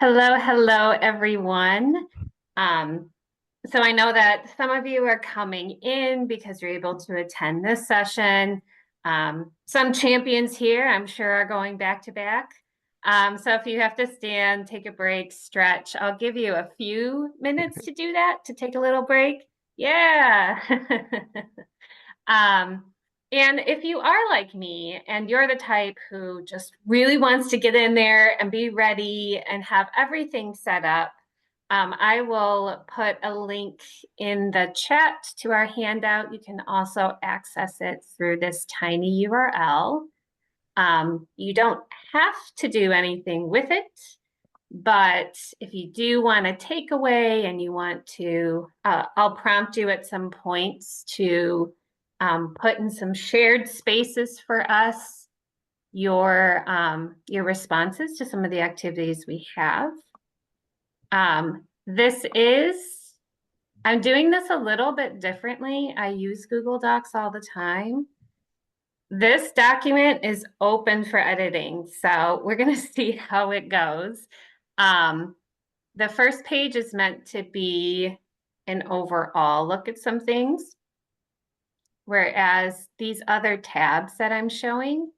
Hello, hello, everyone. Um, so I know that some of you are coming in because you're able to attend this session. Some champions here, I'm sure, are going back to back. So if you have to stand, take a break, stretch, I'll give you a few minutes to do that, to take a little break. Yeah. Um, and if you are like me and you're the type who just really wants to get in there and be ready and have everything set up, I will put a link in the chat to our handout. You can also access it through this tiny URL. You don't have to do anything with it, but if you do want a takeaway and you want to, I'll prompt you at some points to put in some shared spaces for us your responses to some of the activities we have. I'm doing this a little bit differently. I use Google Docs all the time. This document is open for editing, so we're going to see how it goes. The first page is meant to be an overall look at some things, whereas these other tabs that I'm showing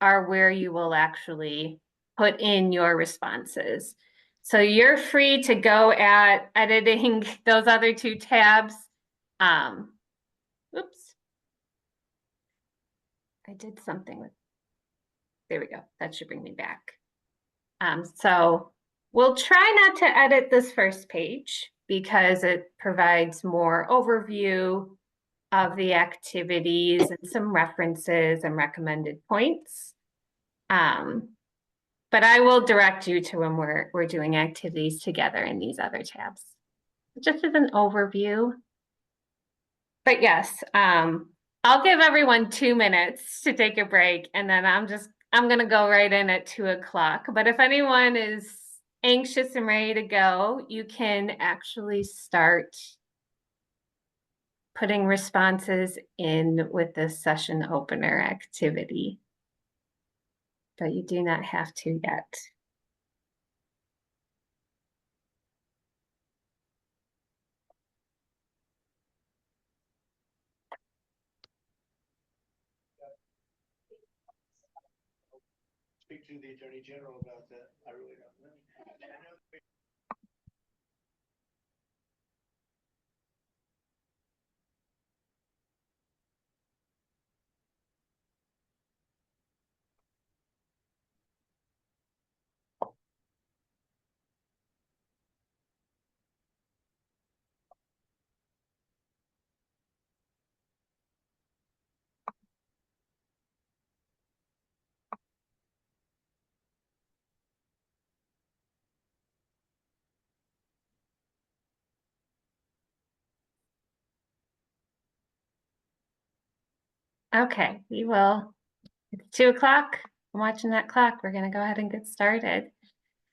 are where you will actually put in your responses. So you're free to go at editing those other two tabs. Oops. I did something with, there we go. That should bring me back. So we'll try not to edit this first page because it provides more overview of the activities and some references and recommended points. But I will direct you to when we're doing activities together in these other tabs. Just as an overview. But yes, I'll give everyone 2 minutes to take a break, and then I'm gonna go right in at 2 o'clock. But if anyone is anxious and ready to go, you can actually start putting responses in with the session opener activity. But you do not have to yet. Speak to the Attorney General about that. I really don't know. Okay, we will. It's 2 o'clock. I'm watching that clock. We're going to go ahead and get started.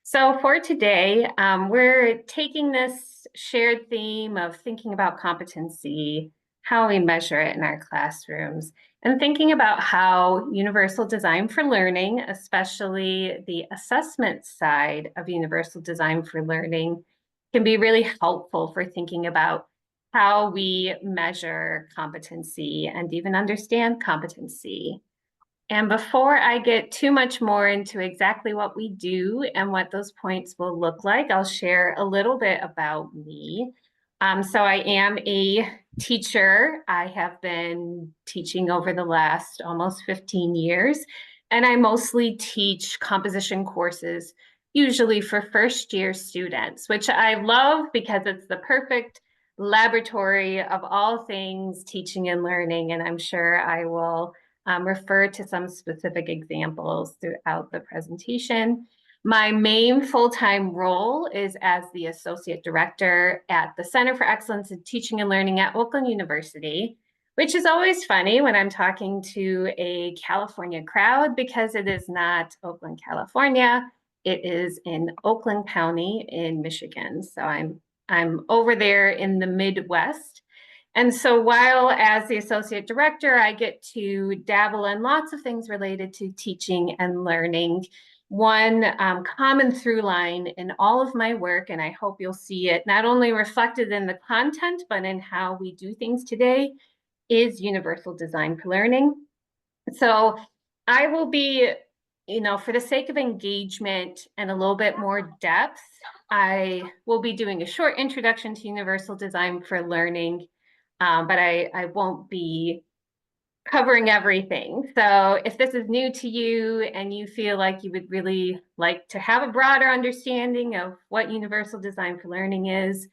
So for today, we're taking this shared theme of thinking about competency, how we measure it in our classrooms, and thinking about how universal design for learning, especially the assessment side of universal design for learning, can be really helpful for thinking about how we measure competency and even understand competency. And before I get too much more into exactly what we do and what those points will look like, I'll share a little bit about me. So I am a teacher. I have been teaching over the last almost 15 years, and I mostly teach composition courses, usually for first-year students, which I love because it's the perfect laboratory of all things teaching and learning, and I'm sure I will refer to some specific examples throughout the presentation. My main full-time role is as the Associate Director at the Center for Excellence in Teaching and Learning at Oakland University, which is always funny when I'm talking to a California crowd because it is not Oakland, California. It is in Oakland County in Michigan. So I'm over there in the Midwest. And so while as the associate director, I get to dabble in lots of things related to teaching and learning. one common through line in all of my work, and I hope you'll see it not only reflected in the content, but in how we do things today, is universal design for learning. So I will be, for the sake of engagement and a little bit more depth, I will be doing a short introduction to universal design for learning, but I won't be covering everything. So if this is new to you and you feel like you would really like to have a broader understanding of what universal design for learning is,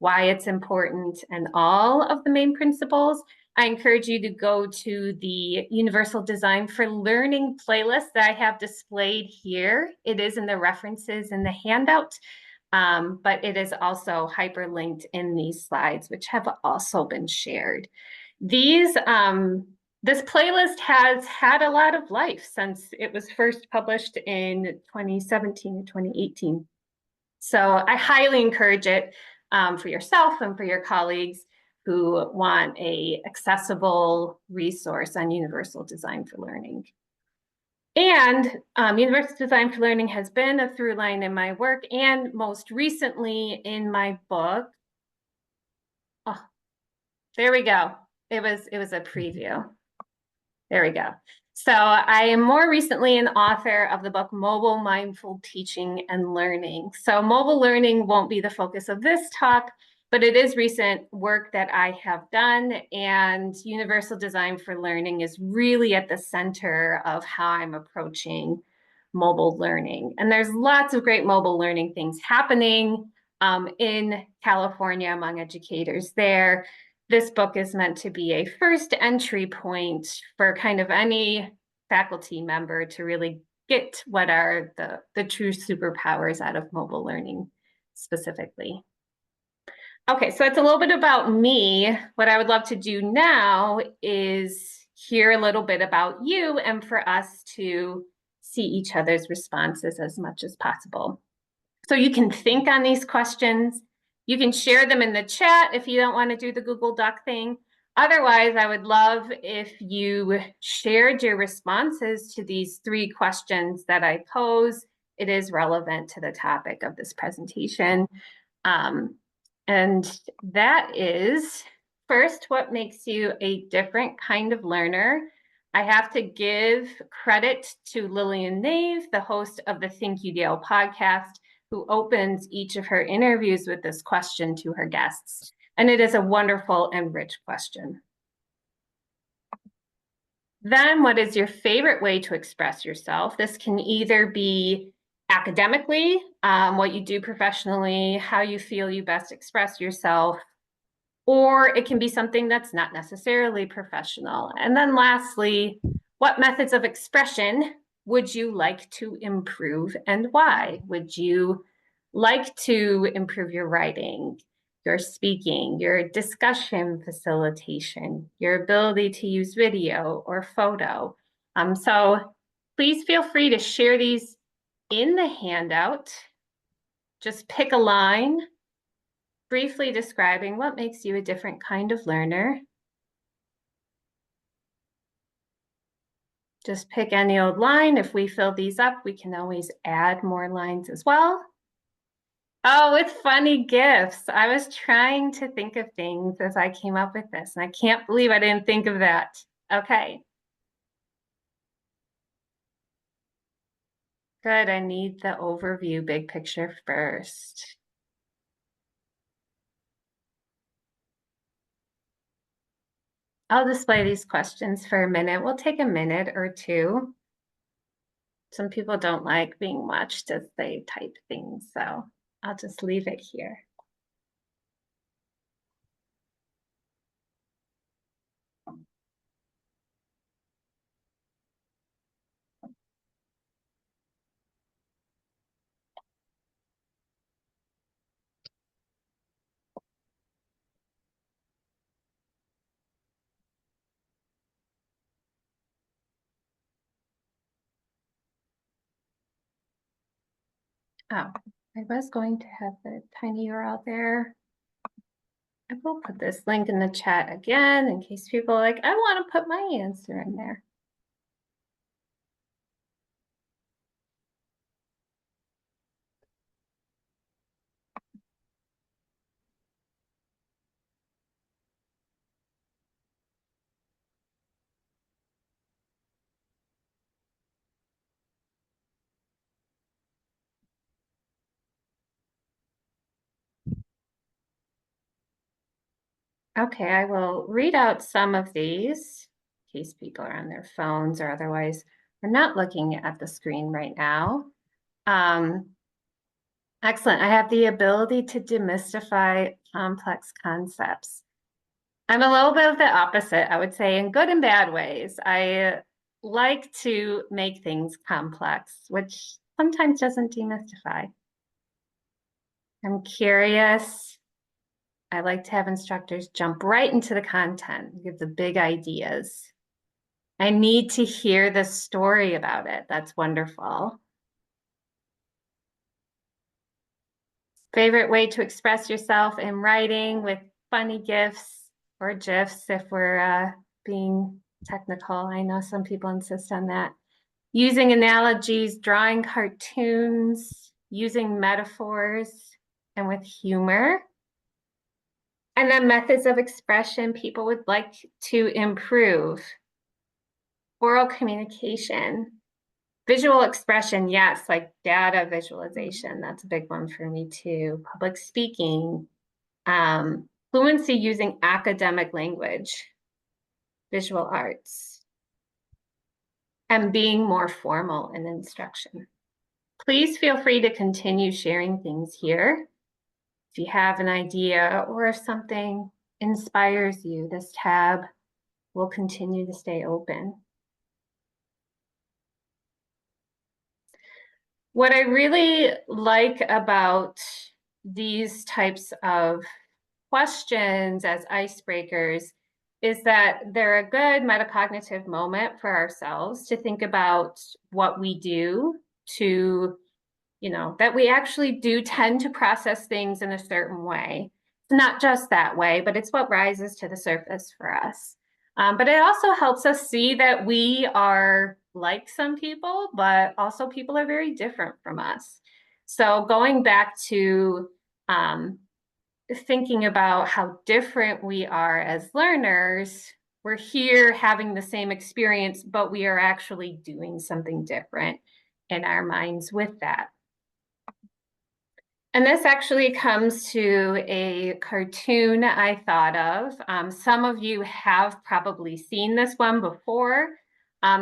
why it's important, and all of the main principles, I encourage you to go to the Universal Design for Learning playlist that I have displayed here. It is in the references in the handout, but it is also hyperlinked in these slides, which have also been shared. This playlist has had a lot of life since it was first published in 2017 or 2018. So I highly encourage it for yourself and for your colleagues who want an accessible resource on universal design for learning. And universal design for learning has been a through line in my work, and most recently in my book. Oh, there we go. It was a preview. There we go. So I am more recently an author of the book Mobile Mindful Teaching and Learning. So mobile learning won't be the focus of this talk, but it is recent work that I have done, and universal design for learning is really at the center of how I'm approaching mobile learning. And there's lots of great mobile learning things happening in California among educators there. This book is meant to be a first entry point for kind of any faculty member to really get what are the true superpowers out of mobile learning specifically. Okay, so it's a little bit about me. What I would love to do now is hear a little bit about you and for us to see each other's responses as much as possible. So you can think on these questions. You can share them in the chat if you don't want to do the Google Doc thing. Otherwise, I would love if you shared your responses to these 3 questions that I pose. It is relevant to the topic of this presentation. And that is, first, what makes you a different kind of learner? I have to give credit to Lillian Nave, the host of the Think UDL podcast, who opens each of her interviews with this question to her guests. And it is a wonderful and rich question. Then, what is your favorite way to express yourself? This can either be academically, what you do professionally, how you feel you best express yourself, or it can be something that's not necessarily professional. And then lastly, what methods of expression would you like to improve and why? Would you like to improve your writing, your speaking, your discussion facilitation, your ability to use video or photo? So please feel free to share these in the handout. Just pick a line, briefly describing what makes you a different kind of learner. Just pick any old line. If we fill these up, we can always add more lines as well. Oh, with funny GIFs. I was trying to think of things as I came up with this, and I can't believe I didn't think of that. Okay. Good, I need the overview big picture first. I'll display these questions for a minute. We'll take a minute or two. Some people don't like being watched as they type things, so I'll just leave it here. Oh, I was going to have the tiny URL there. I will put this link in the chat again in case people are like, I want to put my answer in there. Okay, I will read out some of these in case people are on their phones or otherwise are not looking at the screen right now. Excellent. I have the ability to demystify complex concepts. I'm a little bit of the opposite, I would say, in good and bad ways. I like to make things complex, which sometimes doesn't demystify. I'm curious. I like to have instructors jump right into the content, give the big ideas. I need to hear the story about it. That's wonderful. Favorite way to express yourself in writing with funny GIFs or GIFs if we're being technical. I know some people insist on that. Using analogies, drawing cartoons, using metaphors, and with humor. And then methods of expression people would like to improve. Oral communication. Visual expression, yes, like data visualization. That's a big one for me too. Public speaking. Fluency using academic language. Visual arts. And being more formal in instruction. Please feel free to continue sharing things here. If you have an idea or if something inspires you, this tab will continue to stay open. What I really like about these types of questions as icebreakers is that they're a good metacognitive moment for ourselves to think about what we do to, that we actually do tend to process things in a certain way. It's not just that way, but it's what rises to the surface for us. But it also helps us see that we are like some people, but also people are very different from us. So going back to thinking about how different we are as learners, we're here having the same experience, but we are actually doing something different in our minds with that. And this actually comes to a cartoon I thought of. Some of you have probably seen this one before.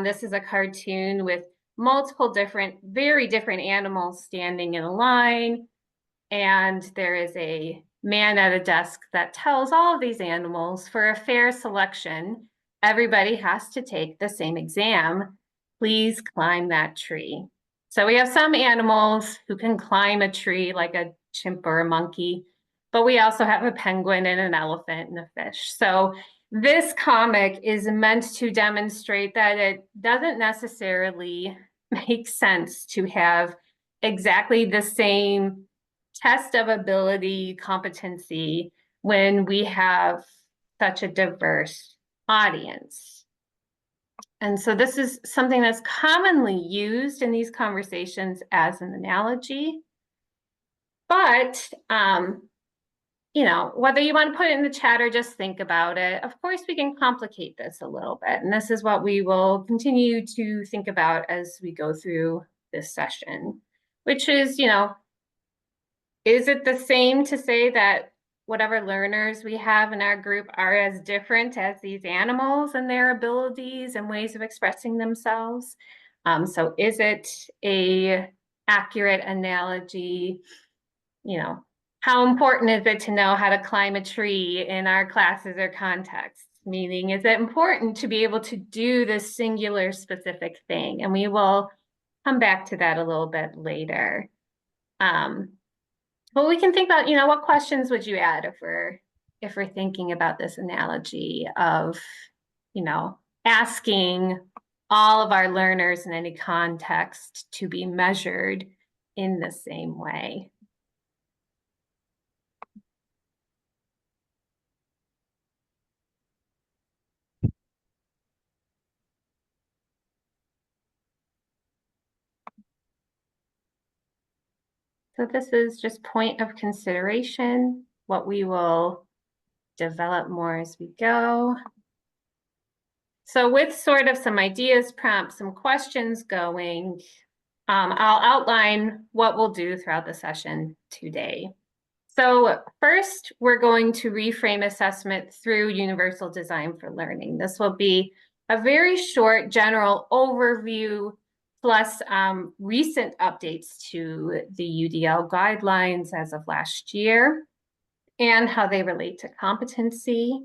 This is a cartoon with multiple very different animals standing in a line. And there is a man at a desk that tells all of these animals for a fair selection, everybody has to take the same exam. Please climb that tree. So we have some animals who can climb a tree like a chimp or a monkey, but we also have a penguin and an elephant and a fish. So this comic is meant to demonstrate that it doesn't necessarily make sense to have exactly the same test of ability, competency, when we have such a diverse audience. And so this is something that's commonly used in these conversations as an analogy. But, whether you want to put it in the chat or just think about it, of course, we can complicate this a little bit. And this is what we will continue to think about as we go through this session, which is, is it the same to say that whatever learners we have in our group are as different as these animals and their abilities and ways of expressing themselves? So is it a accurate analogy? How important is it to know how to climb a tree in our classes or contexts? Meaning, is it important to be able to do this singular specific thing? And we will come back to that a little bit later. But we can think about, what questions would you add if we're thinking about this analogy of, asking all of our learners in any context to be measured in the same way. So this is just point of consideration, what we will develop more as we go. So with sort of some ideas, prompts, some questions going, I'll outline what we'll do throughout the session today. So first, we're going to reframe assessment through universal design for learning. This will be a very short general overview plus recent updates to the UDL guidelines as of last year and how they relate to competency.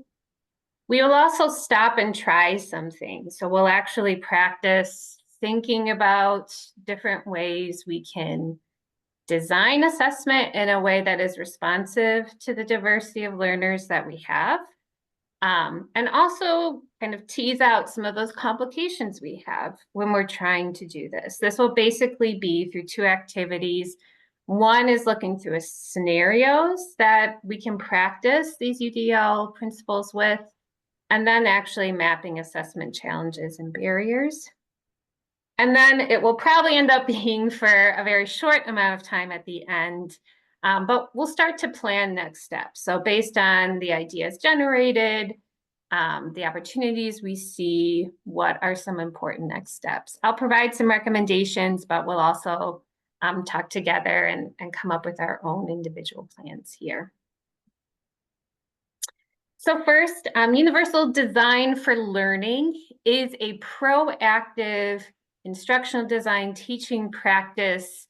We will also stop and try some things. So we'll actually practice thinking about different ways we can design assessment in a way that is responsive to the diversity of learners that we have. And also kind of tease out some of those complications we have when we're trying to do this. This will basically be through two activities. One is looking through scenarios that we can practice these UDL principles with, and then actually mapping assessment challenges and barriers. And then it will probably end up being for a very short amount of time at the end, but we'll start to plan next steps. So based on the ideas generated, the opportunities we see, what are some important next steps? I'll provide some recommendations, but we'll also talk together and come up with our own individual plans here. So first, universal design for learning is a proactive instructional design teaching practice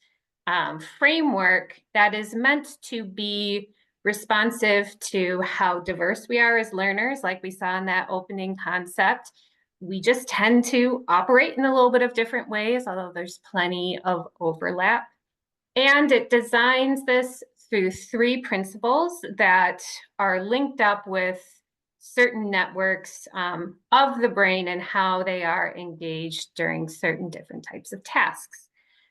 framework that is meant to be responsive to how diverse we are as learners, like we saw in that opening concept. We just tend to operate in a little bit of different ways, although there's plenty of overlap. And it designs this through three principles that are linked up with certain networks of the brain and how they are engaged during certain different types of tasks.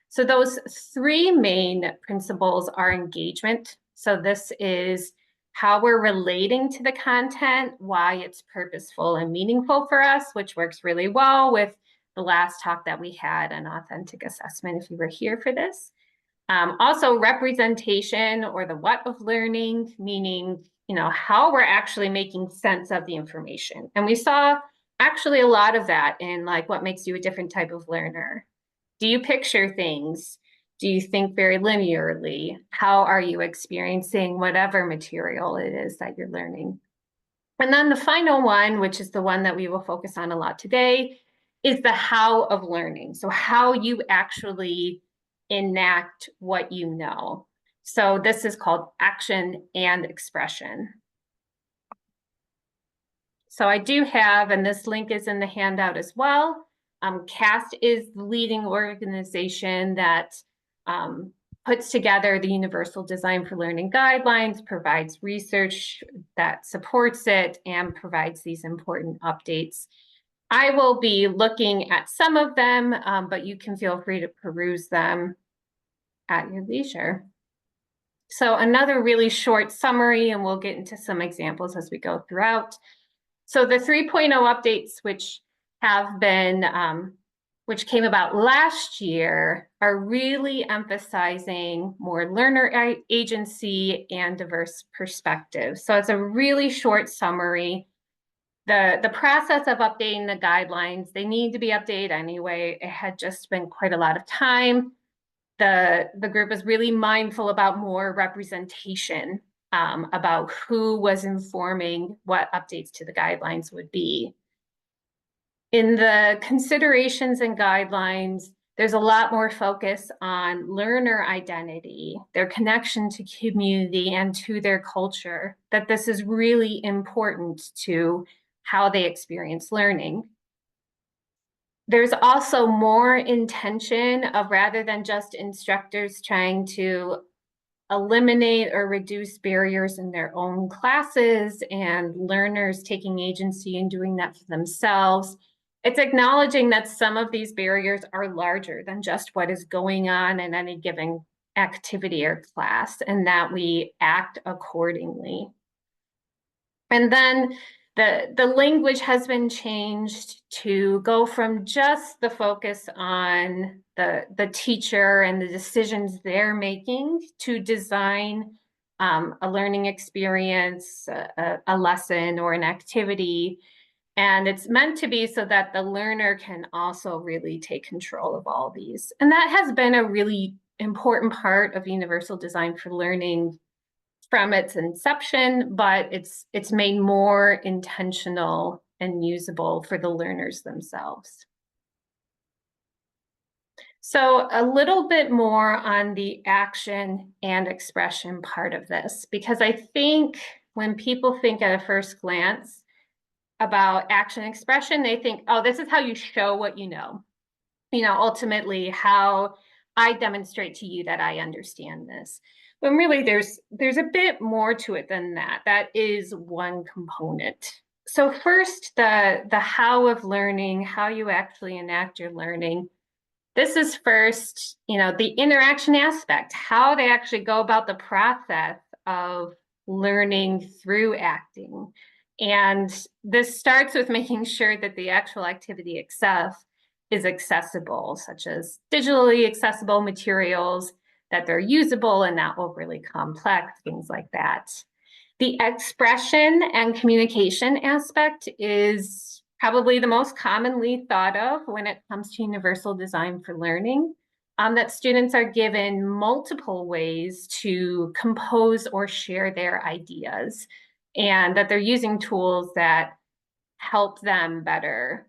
So those three main principles are engagement. So this is how we're relating to the content, why it's purposeful and meaningful for us, which works really well with the last talk that we had on authentic assessment, if you were here for this. Also representation, or the what of learning, meaning, how we're actually making sense of the information. And we saw actually a lot of that in like what makes you a different type of learner. Do you picture things? Do you think very linearly? How are you experiencing whatever material it is that you're learning? And then the final one, which is the one that we will focus on a lot today, is the how of learning. So how you actually enact what you know. So this is called action and expression. So I do have, and this link is in the handout as well, CAST is the leading organization that puts together the Universal Design for Learning guidelines, provides research that supports it, and provides these important updates. I will be looking at some of them, but you can feel free to peruse them at your leisure. So another really short summary, and we'll get into some examples as we go throughout. So the 3.0 updates, which have been, which came about last year, are really emphasizing more learner agency and diverse perspectives. So it's a really short summary. The process of updating the guidelines, they need to be updated anyway. It had just been quite a lot of time. The group is really mindful about more representation, about who was informing what updates to the guidelines would be. In the considerations and guidelines, there's a lot more focus on learner identity, their connection to community and to their culture, that this is really important to how they experience learning. There's also more intention of, rather than just instructors trying to eliminate or reduce barriers in their own classes and learners taking agency and doing that for themselves, it's acknowledging that some of these barriers are larger than just what is going on in any given activity or class, and that we act accordingly. And then the language has been changed to go from just the focus on the teacher and the decisions they're making to design a learning experience, a lesson or an activity. And it's meant to be so that the learner can also really take control of all these. And that has been a really important part of Universal Design for Learning from its inception, but it's made more intentional and usable for the learners themselves. So a little bit more on the action and expression part of this, because I think when people think at a first glance about action expression, they think, oh, this is how you show what you know. Ultimately how I demonstrate to you that I understand this. When really there's a bit more to it than that. That is one component. So first, the how of learning, how you actually enact your learning. This is first, the interaction aspect, how they actually go about the process of learning through acting. And this starts with making sure that the actual activity itself is accessible, such as digitally accessible materials, that they're usable and not overly complex, things like that. The expression and communication aspect is probably the most commonly thought of when it comes to universal design for learning, that students are given multiple ways to compose or share their ideas, and that they're using tools that help them better,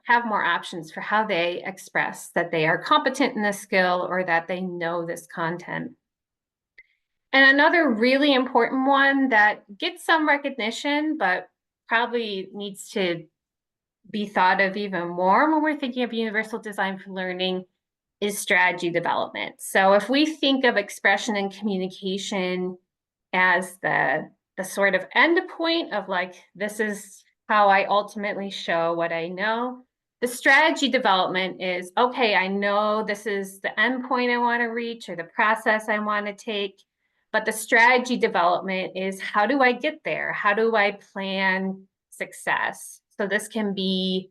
have more options for how they express that they are competent in this skill or that they know this content. And another really important one that gets some recognition, but probably needs to be thought of even more when we're thinking of universal design for learning, is strategy development. So if we think of expression and communication as the sort of end point of like, this is how I ultimately show what I know, the strategy development is, okay, I know this is the end point I want to reach or the process I want to take, but the strategy development is, how do I get there? How do I plan success? So this can be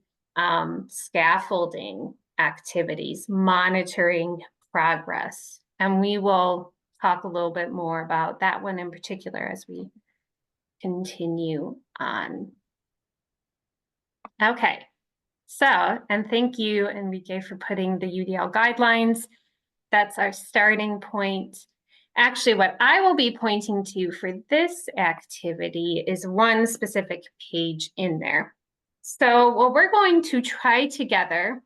scaffolding activities, monitoring progress, and we will talk a little bit more about that one in particular as we continue on. Okay, so, and thank you, Enrique, for putting the UDL guidelines. That's our starting point. Actually, what I will be pointing to for this activity is one specific page in there. So what we're going to try together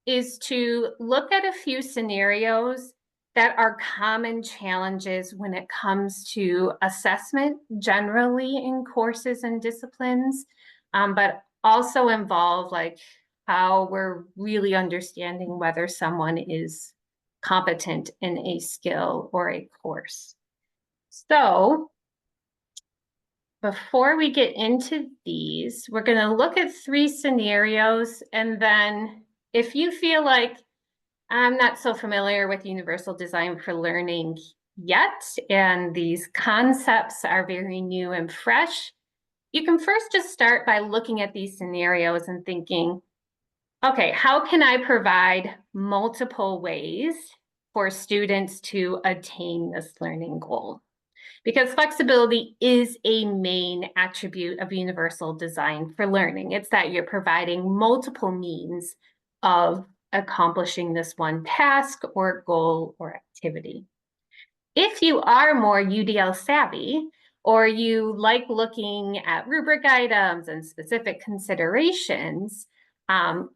is to look at a few scenarios that are common challenges when it comes to assessment generally in courses and disciplines, but also involve like how we're really understanding whether someone is competent in a skill or a course. So before we get into these, we're going to look at 3 scenarios, and then if you feel like I'm not so familiar with universal design for learning yet, and these concepts are very new and fresh, you can first just start by looking at these scenarios and thinking, okay, how can I provide multiple ways for students to attain this learning goal? Because flexibility is a main attribute of universal design for learning. It's that you're providing multiple means of accomplishing this one task or goal or activity. If you are more UDL savvy, or you like looking at rubric items and specific considerations,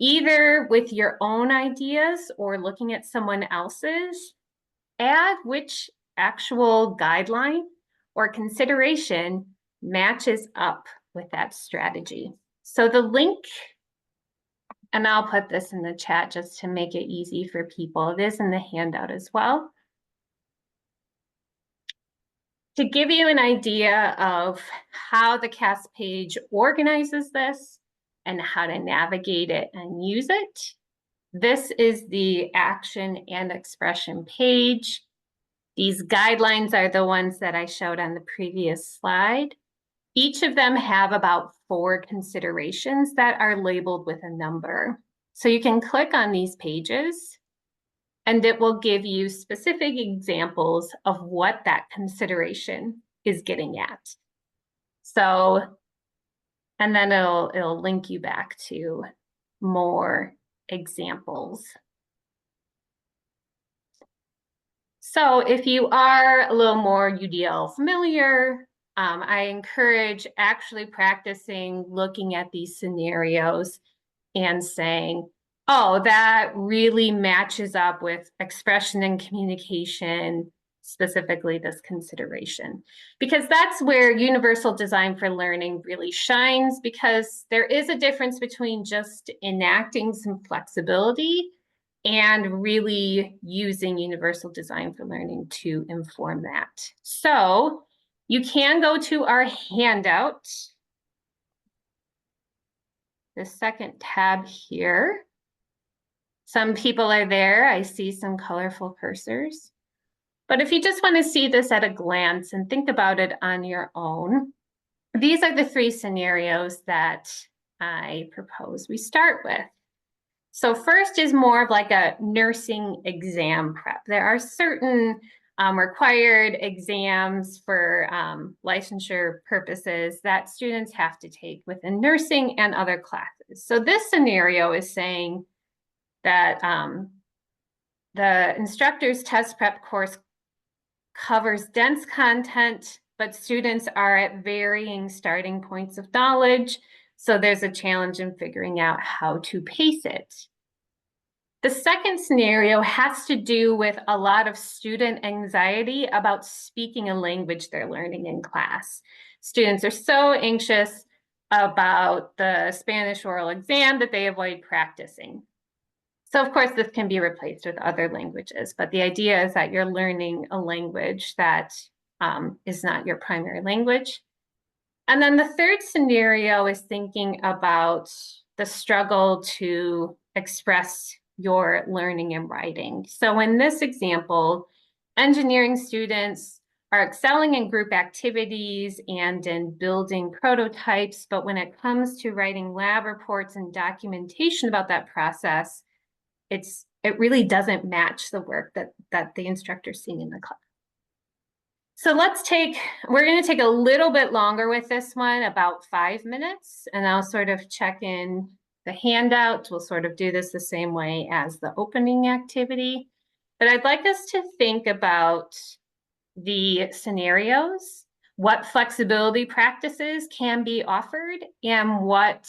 either with your own ideas or looking at someone else's, add which actual guideline or consideration matches up with that strategy. So the link, and I'll put this in the chat just to make it easy for people, it is in the handout as well. To give you an idea of how the CAS page organizes this and how to navigate it and use it, this is the action and expression page. These guidelines are the ones that I showed on the previous slide. Each of them have about 4 considerations that are labeled with a number. So you can click on these pages and it will give you specific examples of what that consideration is getting at. So, and then it'll link you back to more examples. So if you are a little more UDL familiar, I encourage actually practicing looking at these scenarios and saying, oh, that really matches up with expression and communication, specifically this consideration. Because that's where universal design for learning really shines, because there is a difference between just enacting some flexibility and really using universal design for learning to inform that. So you can go to our handout, the second tab here. Some people are there. I see some colorful cursors. But if you just want to see this at a glance and think about it on your own, these are the three scenarios that I propose we start with. So first is more of like a nursing exam prep. There are certain required exams for licensure purposes that students have to take within nursing and other classes. So this scenario is saying that the instructor's test prep course covers dense content, but students are at varying starting points of knowledge. So there's a challenge in figuring out how to pace it. The second scenario has to do with a lot of student anxiety about speaking a language they're learning in class. Students are so anxious about the Spanish oral exam that they avoid practicing. So of course, this can be replaced with other languages, but the idea is that you're learning a language that is not your primary language. And then the third scenario is thinking about the struggle to express your learning and writing. So in this example, engineering students are excelling in group activities and in building prototypes, but when it comes to writing lab reports and documentation about that process, it really doesn't match the work that the instructor's seeing in the class. So we're going to take a little bit longer with this one, about 5 minutes, and I'll sort of check in the handout. We'll sort of do this the same way as the opening activity. But I'd like us to think about the scenarios, what flexibility practices can be offered, and what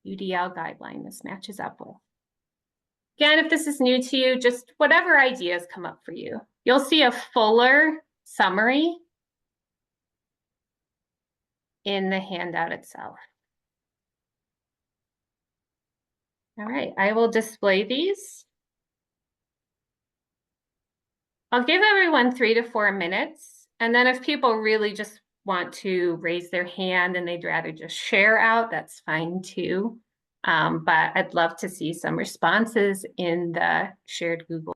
UDL guideline this matches up with. Again, if this is new to you, just whatever ideas come up for you. You'll see a fuller summary in the handout itself. All right, I will display these. I'll give everyone 3 to 4 minutes. And then if people really just want to raise their hand and they'd rather just share out, that's fine too. But I'd love to see some responses in the shared Google.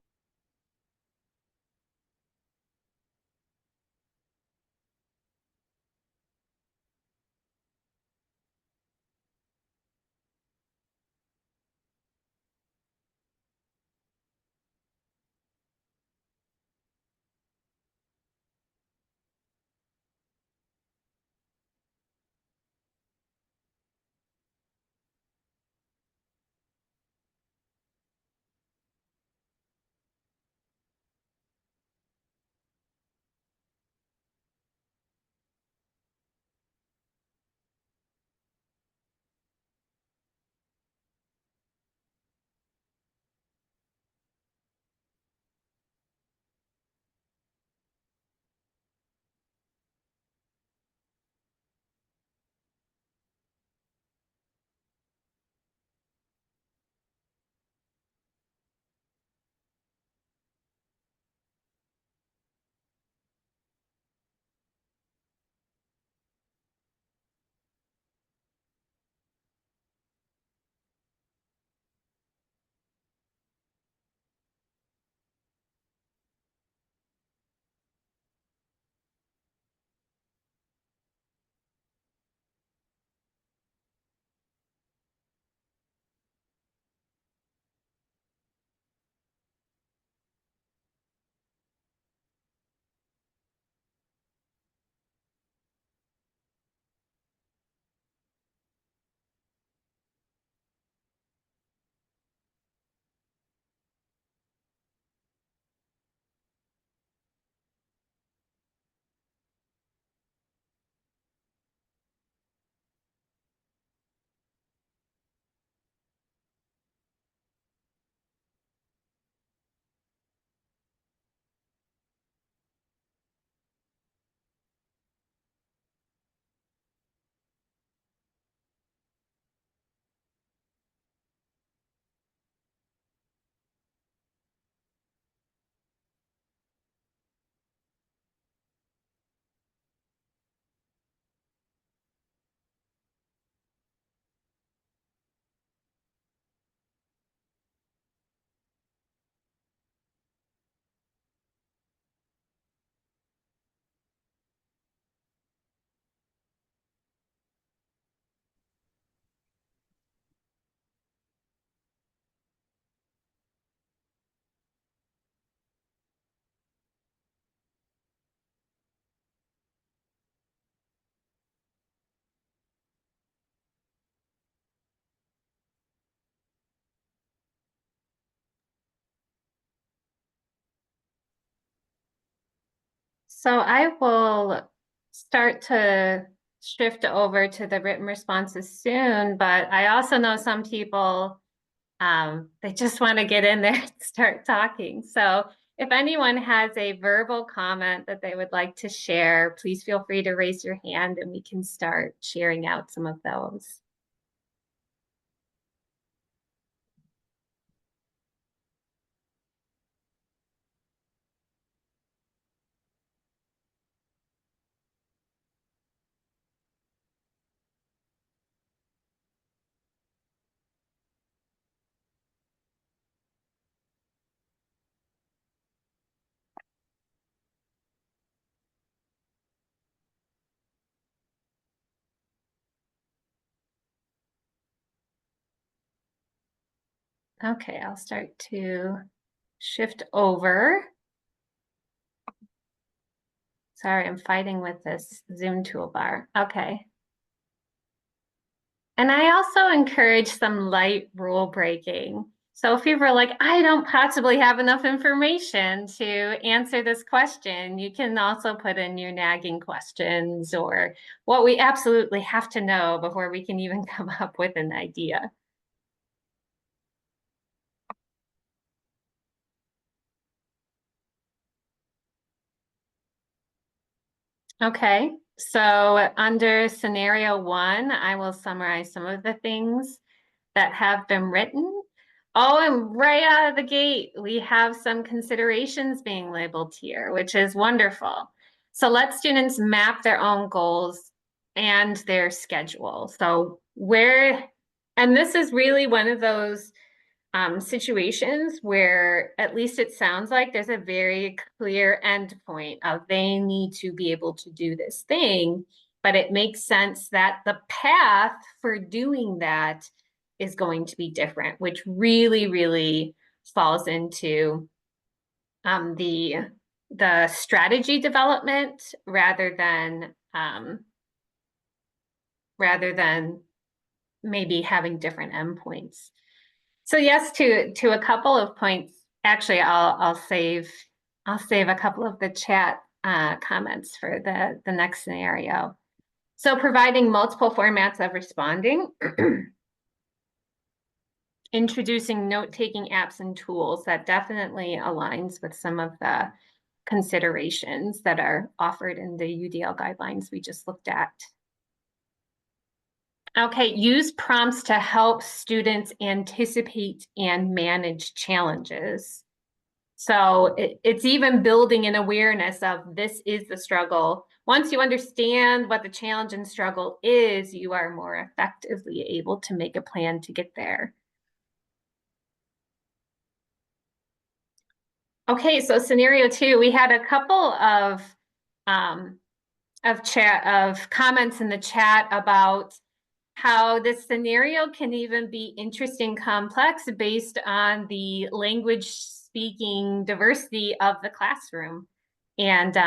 So I will start to shift over to the written responses soon, but I also know some people, they just want to get in there and start talking. So if anyone has a verbal comment that they would like to share, please feel free to raise your hand and we can start sharing out some of those. Okay, I'll start to shift over. Sorry, I'm fighting with this Zoom toolbar. Okay. And I also encourage some light rule breaking. So if you were like, I don't possibly have enough information to answer this question, you can also put in your nagging questions or what we absolutely have to know before we can even come up with an idea. Okay, so under scenario 1, I will summarize some of the things that have been written. Oh, and right out of the gate, we have some considerations being labeled here, which is wonderful. So let students map their own goals and their schedule. So and this is really one of those situations where at least it sounds like there's a very clear end point of they need to be able to do this thing, but it makes sense that the path for doing that is going to be different, which really, really falls into the strategy development rather than maybe having different endpoints. So yes, to a couple of points. Actually, I'll save a couple of the chat comments for the next scenario. So providing multiple formats of responding, introducing note-taking apps and tools, that definitely aligns with some of the considerations that are offered in the UDL guidelines we just looked at. Okay, use prompts to help students anticipate and manage challenges. So it's even building an awareness of this is the struggle. Once you understand what the challenge and struggle is, you are more effectively able to make a plan to get there. Okay, so scenario 2, we had a couple of comments in the chat about how this scenario can even be interesting, complex based on the language speaking diversity of the classroom and,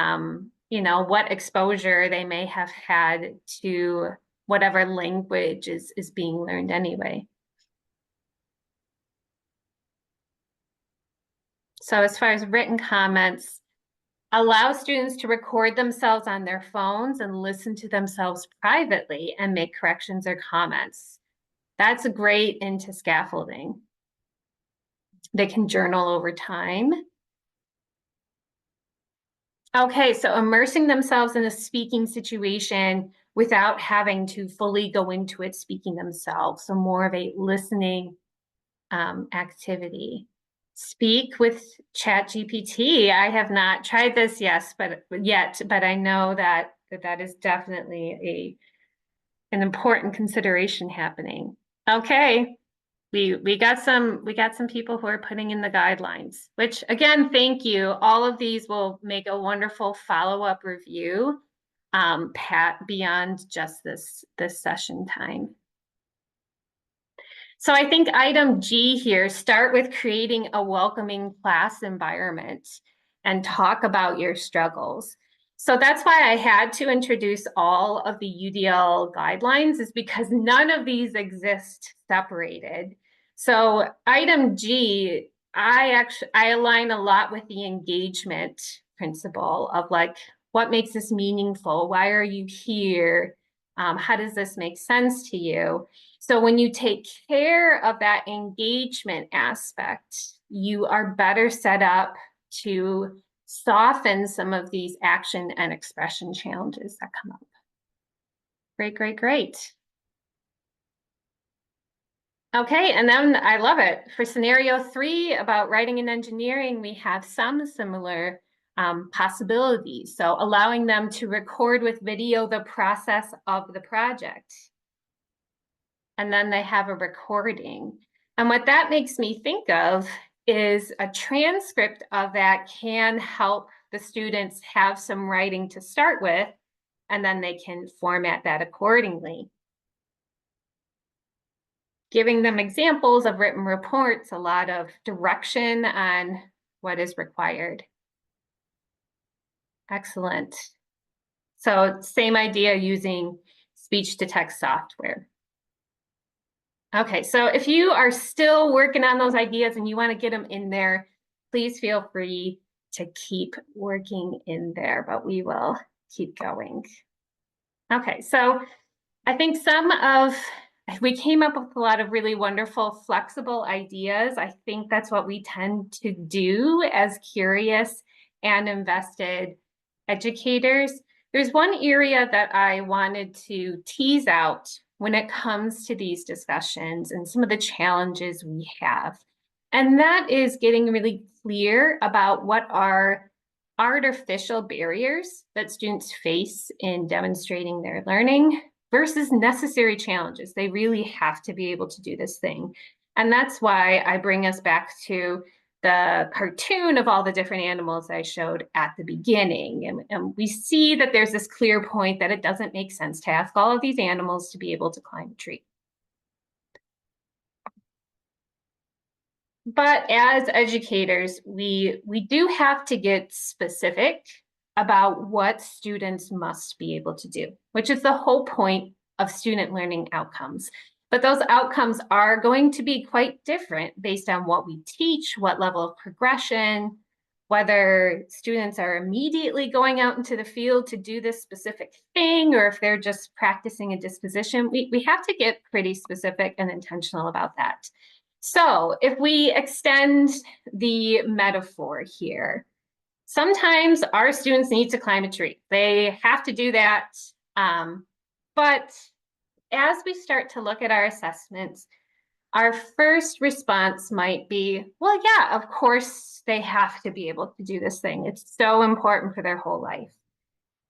what exposure they may have had to whatever language is being learned anyway. So as far as written comments, allow students to record themselves on their phones and listen to themselves privately and make corrections or comments. That's great into scaffolding. They can journal over time. Okay, so immersing themselves in a speaking situation without having to fully go into it speaking themselves. So more of a listening activity. Speak with ChatGPT. I have not tried this yet, but I know that is definitely an important consideration happening. Okay, we got some people who are putting in the guidelines, which again, thank you. All of these will make a wonderful follow-up review beyond just this session time. So I think item G here, start with creating a welcoming class environment and talk about your struggles. So that's why I had to introduce all of the UDL guidelines, is because none of these exist separated. So item G, I align a lot with the engagement principle of like, What makes this meaningful? Why are you here? How does this make sense to you? So when you take care of that engagement aspect, you are better set up to soften some of these action and expression challenges that come up. Great, great, great. Okay, and then I love it. For scenario 3 about writing and engineering, we have some similar possibilities. So allowing them to record with video the process of the project. And then they have a recording. And what that makes me think of is a transcript of that can help the students have some writing to start with, and then they can format that accordingly. Giving them examples of written reports, a lot of direction on what is required. Excellent. So same idea using speech-to-text software. Okay, so if you are still working on those ideas and you want to get them in there, please feel free to keep working in there, but we will keep going. Okay, so I think we came up with a lot of really wonderful, flexible ideas. I think that's what we tend to do as curious and invested educators. There's one area that I wanted to tease out when it comes to these discussions and some of the challenges we have. And that is getting really clear about what are artificial barriers that students face in demonstrating their learning versus necessary challenges. They really have to be able to do this thing. And that's why I bring us back to the cartoon of all the different animals I showed at the beginning. And we see that there's this clear point that it doesn't make sense to ask all of these animals to be able to climb a tree. But as educators, we do have to get specific about what students must be able to do, which is the whole point of student learning outcomes. But those outcomes are going to be quite different based on what we teach, what level of progression, whether students are immediately going out into the field to do this specific thing, or if they're just practicing a disposition. We have to get pretty specific and intentional about that. So if we extend the metaphor here, sometimes our students need to climb a tree. They have to do that. But as we start to look at our assessments, our first response might be, well, yeah, of course they have to be able to do this thing. It's so important for their whole life.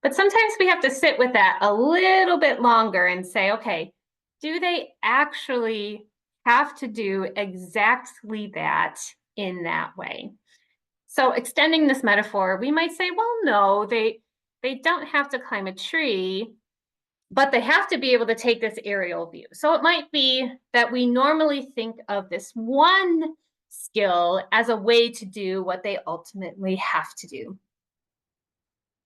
But sometimes we have to sit with that a little bit longer and say, okay, do they actually have to do exactly that in that way? So extending this metaphor, we might say, well, no, they don't have to climb a tree, but they have to be able to take this aerial view. So it might be that we normally think of this one skill as a way to do what they ultimately have to do.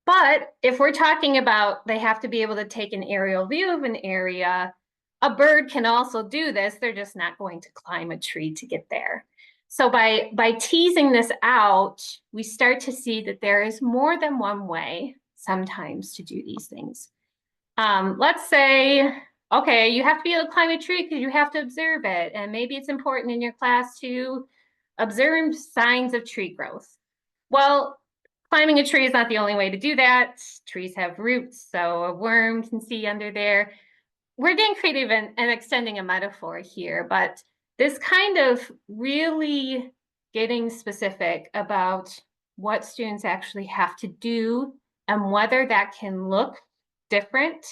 But if we're talking about they have to be able to take an aerial view of an area, a bird can also do this. They're just not going to climb a tree to get there. So by teasing this out, we start to see that there is more than one way sometimes to do these things. Let's say, okay, you have to be able to climb a tree because you have to observe it. And maybe it's important in your class to observe signs of tree growth. Well, climbing a tree is not the only way to do that. Trees have roots, so a worm can see under there. We're getting creative and extending a metaphor here, but this kind of really getting specific about what students actually have to do and whether that can look different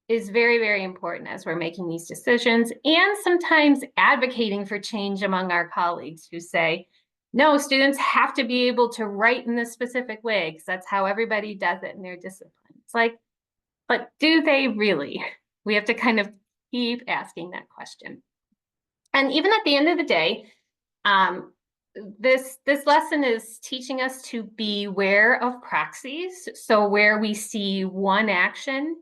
is very, very important as we're making these decisions, and sometimes advocating for change among our colleagues who say, no, students have to be able to write in this specific way because that's how everybody does it in their discipline. It's like, but do they really? We have to kind of keep asking that question. And even at the end of the day, this lesson is teaching us to be aware of praxis. So where we see one action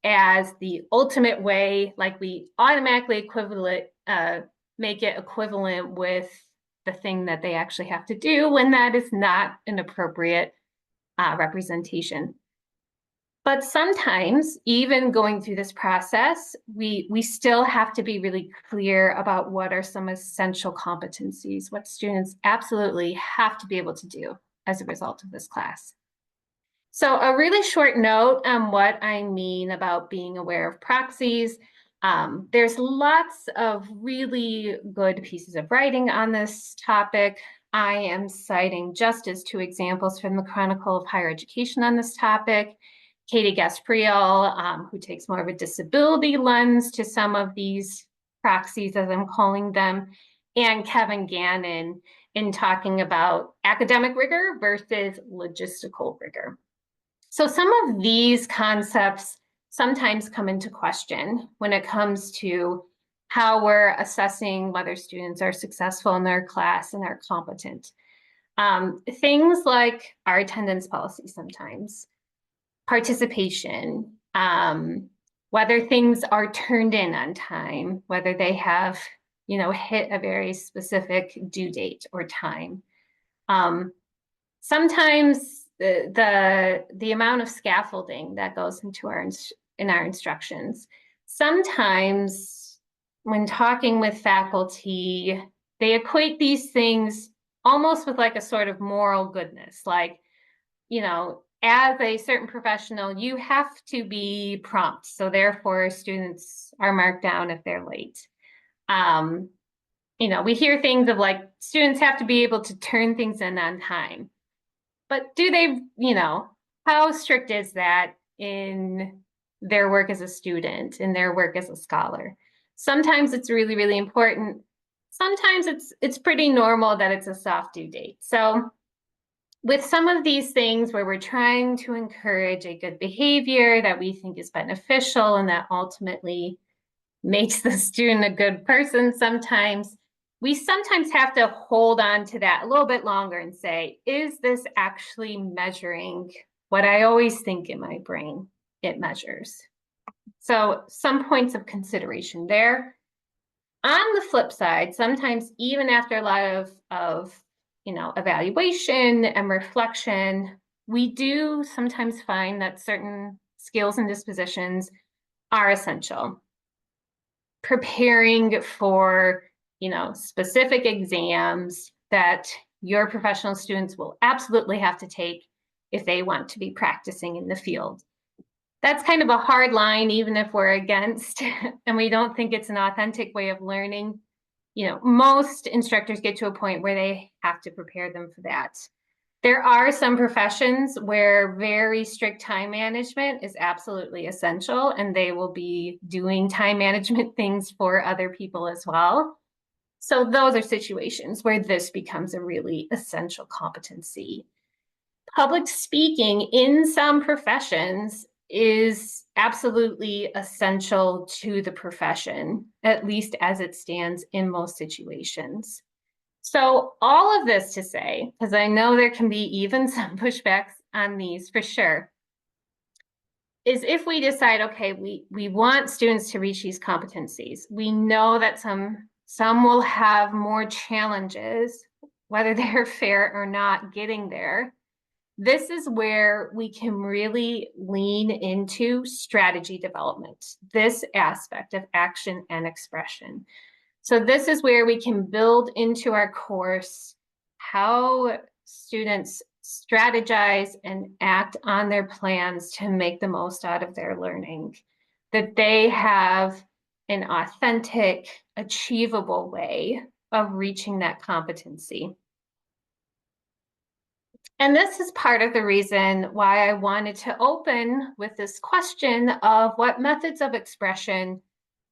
as the ultimate way, like we automatically make it equivalent with the thing that they actually have to do when that is not an appropriate representation. But sometimes, even going through this process, we still have to be really clear about what are some essential competencies, what students absolutely have to be able to do as a result of this class. So a really short note on what I mean about being aware of proxies. There's lots of really good pieces of writing on this topic. I am citing just as two examples from the Chronicle of Higher Education on this topic. Katie Gaspriel, who takes more of a disability lens to some of these proxies, as I'm calling them, and Kevin Gannon in talking about academic rigor versus logistical rigor. So some of these concepts sometimes come into question when it comes to how we're assessing whether students are successful in their class and are competent. Things like our attendance policy sometimes, participation, whether things are turned in on time, whether they have, hit a very specific due date or time. Sometimes the amount of scaffolding that goes into our instructions. Sometimes when talking with faculty, they equate these things almost with like a sort of moral goodness, like, as a certain professional, you have to be prompt. So therefore, students are marked down if they're late. We hear things of like, students have to be able to turn things in on time. But do they, how strict is that in their work as a student, in their work as a scholar? Sometimes it's really, really important. Sometimes it's pretty normal that it's a soft due date. So with some of these things where we're trying to encourage a good behavior that we think is beneficial and that ultimately makes the student a good person, we sometimes have to hold on to that a little bit longer and say, is this actually measuring what I always think in my brain it measures? So some points of consideration there. On the flip side, sometimes even after a lot of evaluation and reflection, we do sometimes find that certain skills and dispositions are essential. Preparing for, specific exams that your professional students will absolutely have to take if they want to be practicing in the field. That's kind of a hard line, even if we're against and we don't think it's an authentic way of learning. Most instructors get to a point where they have to prepare them for that. There are some professions where very strict time management is absolutely essential, and they will be doing time management things for other people as well. So those are situations where this becomes a really essential competency. Public speaking in some professions is absolutely essential to the profession, at least as it stands in most situations. So all of this to say, because I know there can be even some pushbacks on these for sure, is if we decide, okay, we want students to reach these competencies, we know that some will have more challenges, whether they're fair or not getting there. This is where we can really lean into strategy development, this aspect of action and expression. So this is where we can build into our course how students strategize and act on their plans to make the most out of their learning, that they have an authentic, achievable way of reaching that competency. And this is part of the reason why I wanted to open with this question of what methods of expression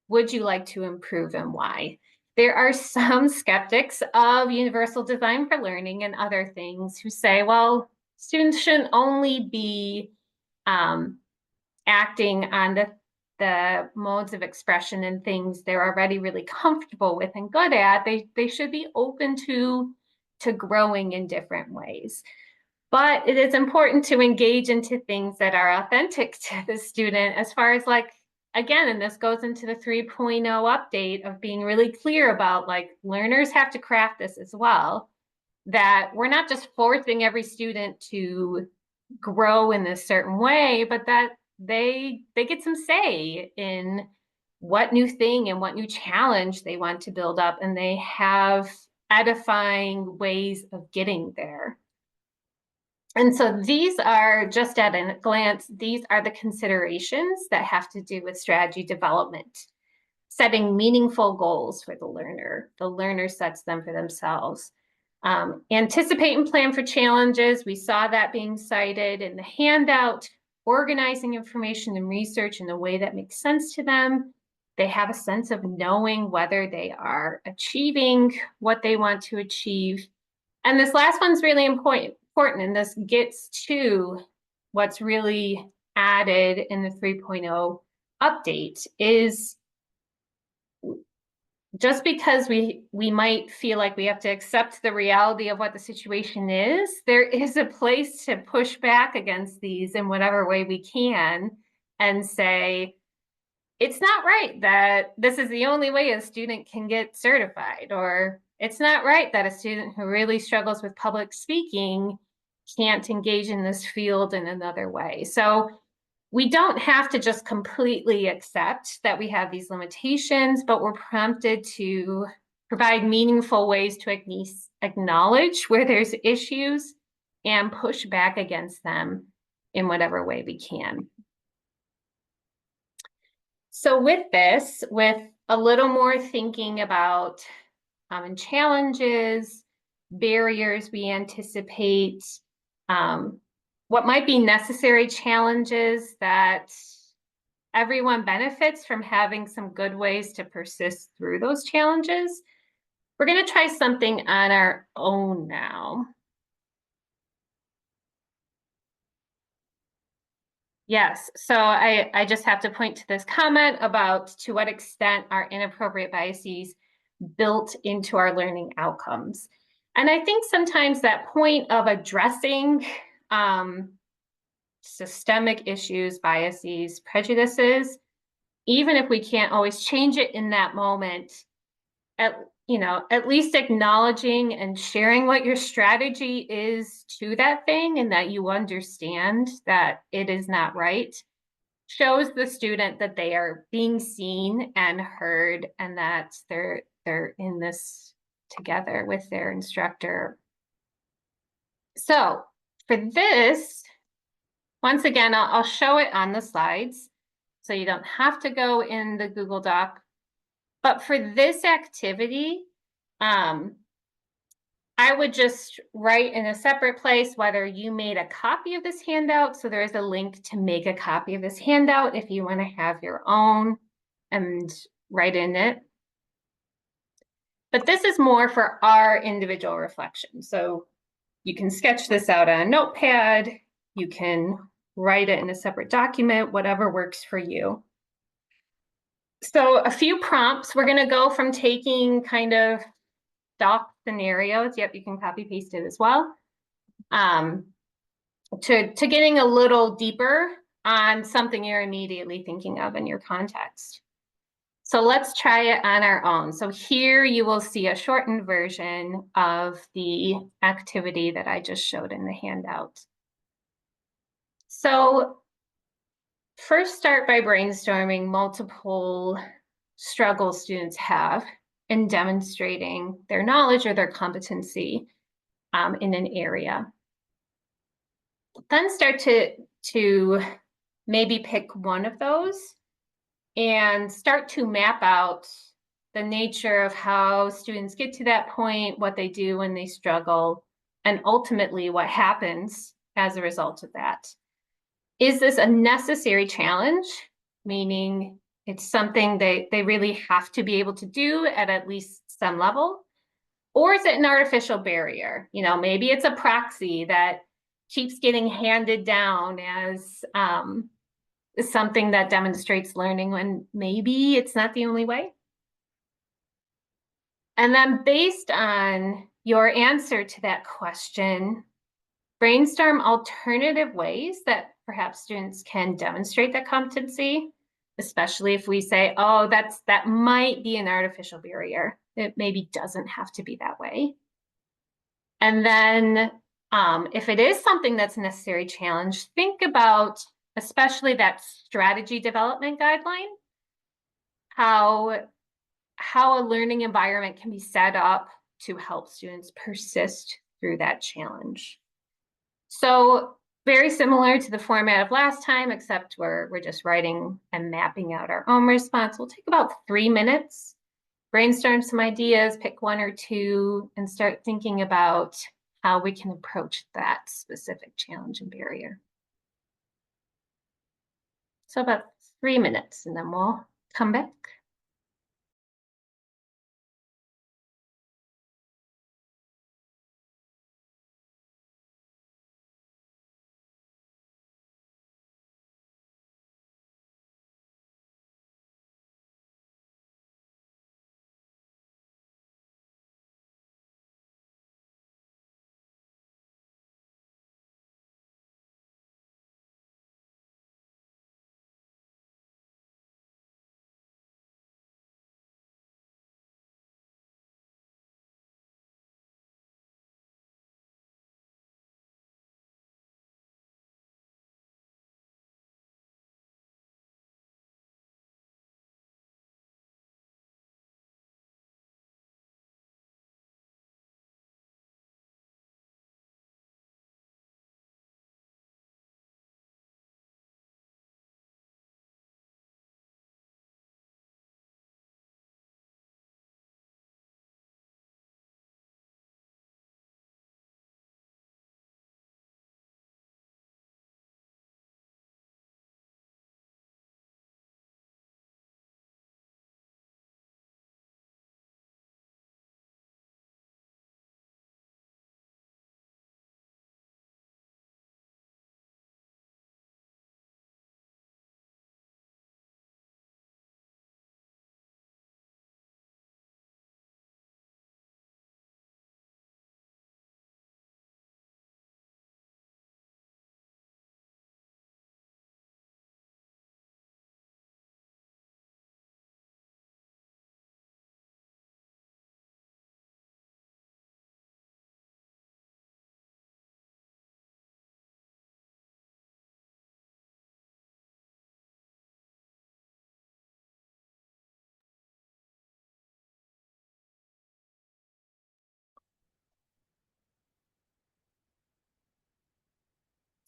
would you like to improve and why? There are some skeptics of universal design for learning and other things who say, well, students shouldn't only be acting on the modes of expression and things they're already really comfortable with and good at. They should be open to growing in different ways. But it is important to engage into things that are authentic to the student as far as like, again, and this goes into the 3.0 update of being really clear about like learners have to craft this as well, that we're not just forcing every student to grow in this certain way, but that they get some say in what new thing and what new challenge they want to build up, and they have edifying ways of getting there. And so these are, just at a glance, these are the considerations that have to do with strategy development. Setting meaningful goals for the learner sets them for themselves. Anticipate and plan for challenges. We saw that being cited in the handout. Organizing information and research in a way that makes sense to them. They have a sense of knowing whether they are achieving what they want to achieve. And this last one's really important, and this gets to what's really added in the 3.0 update, is just because we might feel like we have to accept the reality of what the situation is, there is a place to push back against these in whatever way we can and say, it's not right that this is the only way a student can get certified, or it's not right that a student who really struggles with public speaking can't engage in this field in another way. So we don't have to just completely accept that we have these limitations, but we're prompted to provide meaningful ways to acknowledge where there's issues and push back against them in whatever way we can. So with this, with a little more thinking about common challenges, barriers we anticipate, what might be necessary challenges that everyone benefits from having some good ways to persist through those challenges. We're going to try something on our own now. Yes, so I just have to point to this comment about to what extent are inappropriate biases built into our learning outcomes. And I think sometimes that point of addressing systemic issues, biases, prejudices, even if we can't always change it in that moment, at least acknowledging and sharing what your strategy is to that thing and that you understand that it is not right, shows the student that they are being seen and heard, and that they're in this together with their instructor. So for this, once again, I'll show it on the slides, so you don't have to go in the Google Doc. But for this activity, I would just write in a separate place whether you made a copy of this handout. So there is a link to make a copy of this handout if you want to have your own and write in it. But this is more for our individual reflection. So you can sketch this out on a notepad. You can write it in a separate document, whatever works for you. So a few prompts. We're going to go from taking kind of stock scenarios, yep, you can copy paste it as well, to getting a little deeper on something you're immediately thinking of in your context. So let's try it on our own. So here you will see a shortened version of the activity that I just showed in the handout. So first, start by brainstorming multiple struggles students have in demonstrating their knowledge or their competency in an area. Then start to maybe pick one of those and start to map out the nature of how students get to that point, what they do when they struggle, and ultimately what happens as a result of that. Is this a necessary challenge, meaning it's something they really have to be able to do at least some level? Or is it an artificial barrier? Maybe it's a proxy that keeps getting handed down as something that demonstrates learning when maybe it's not the only way. And then based on your answer to that question, brainstorm alternative ways that perhaps students can demonstrate that competency, especially if we say, oh, that might be an artificial barrier. It maybe doesn't have to be that way. And then if it is something that's a necessary challenge, think about especially that strategy development guideline, how a learning environment can be set up to help students persist through that challenge. So very similar to the format of last time, except we're just writing and mapping out our own response. We'll take about 3 minutes, brainstorm some ideas, pick one or two, and start thinking about how we can approach that specific challenge and barrier. So about 3 minutes, and then we'll come back.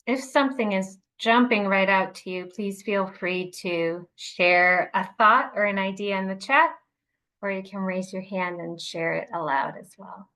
If something is jumping right out to you, please feel free to share a thought or an idea in the chat, or you can raise your hand and share it aloud as well.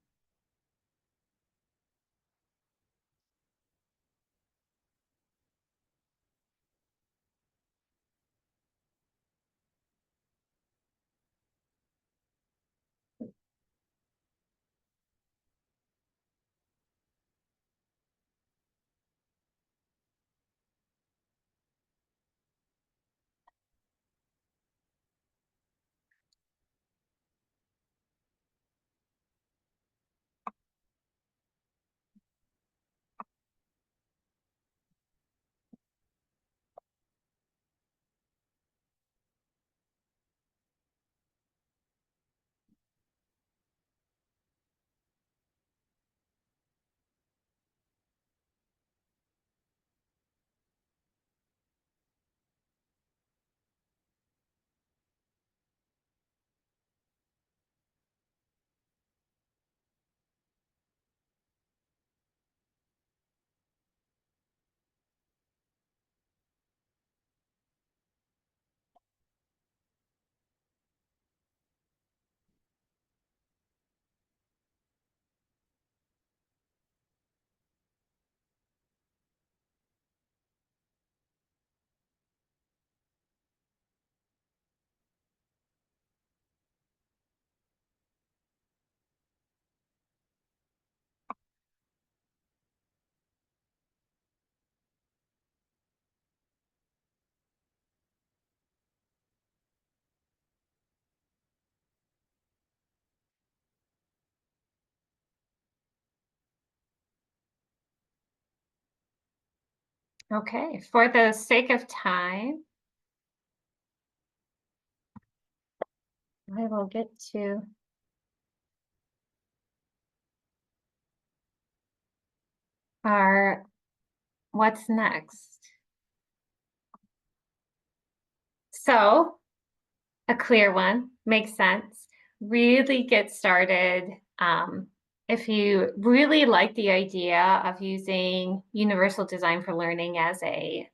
Okay, for the sake of time, I will get to our what's next. So a clear one, makes sense. Really get started. If you really like the idea of using universal design for learning as a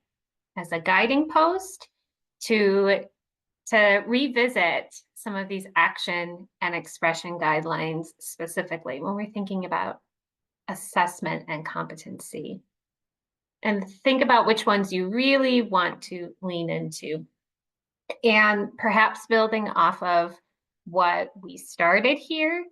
guiding post to revisit some of these action and expression guidelines specifically when we're thinking about assessment and competency. And think about which ones you really want to lean into. And perhaps building off of what we started here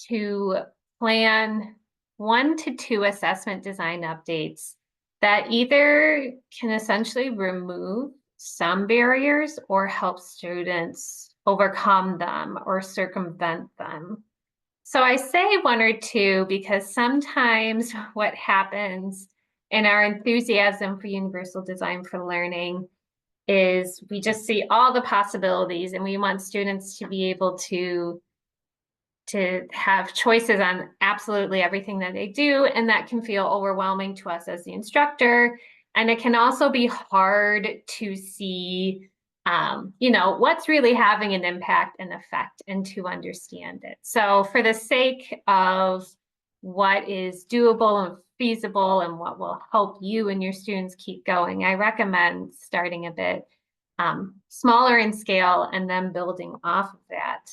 to plan 1 to 2 assessment design updates that either can essentially remove some barriers or help students overcome them or circumvent them. So I say 1 or 2 because sometimes what happens in our enthusiasm for universal design for learning is we just see all the possibilities and we want students to be able to have choices on absolutely everything that they do, and that can feel overwhelming to us as the instructor. And it can also be hard to see, what's really having an impact and effect and to understand it. So for the sake of what is doable and feasible and what will help you and your students keep going, I recommend starting a bit smaller in scale and then building off of that.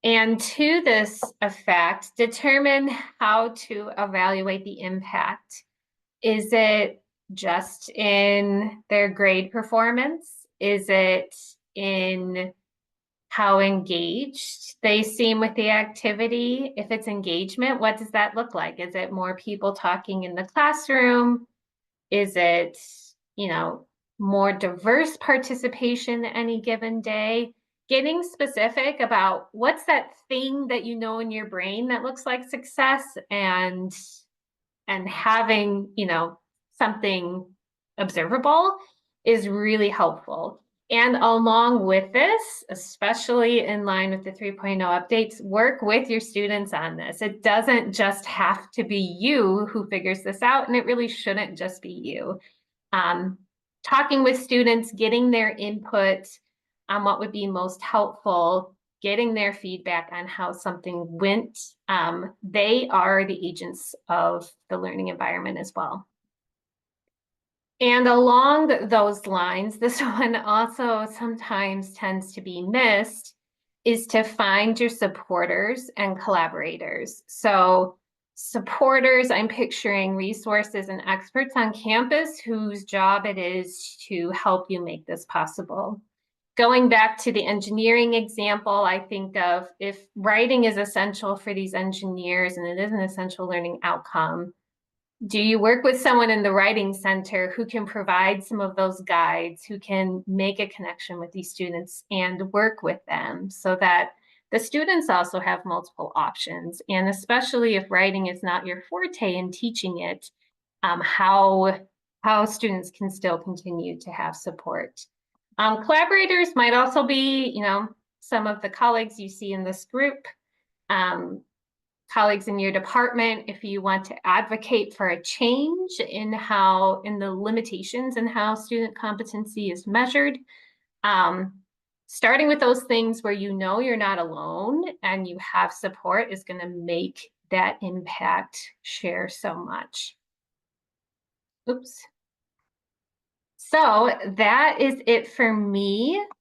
And to this effect, determine how to evaluate the impact. Is it just in their grade performance? Is it in how engaged they seem with the activity? If it's engagement, what does that look like? Is it more people talking in the classroom? Is it, more diverse participation any given day? Getting specific about what's that thing that you know in your brain that looks like success, and having, something observable is really helpful. And along with this, especially in line with the 3.0 updates, work with your students on this. It doesn't just have to be you who figures this out, and it really shouldn't just be you. Talking with students, getting their input on what would be most helpful, getting their feedback on how something went. They are the agents of the learning environment as well. And along those lines, this one also sometimes tends to be missed, is to find your supporters and collaborators. So supporters, I'm picturing resources and experts on campus whose job it is to help you make this possible. Going back to the engineering example, I think of if writing is essential for these engineers and it is an essential learning outcome, do you work with someone in the writing center who can provide some of those guides, who can make a connection with these students and work with them so that the students also have multiple options? And especially if writing is not your forte in teaching it, how students can still continue to have support. Collaborators might also be, some of the colleagues you see in this group, colleagues in your department, if you want to advocate for a change in the limitations in how student competency is measured. Starting with those things where you're not alone and you have support is going to make that impact share so much. Oops. So that is it for me.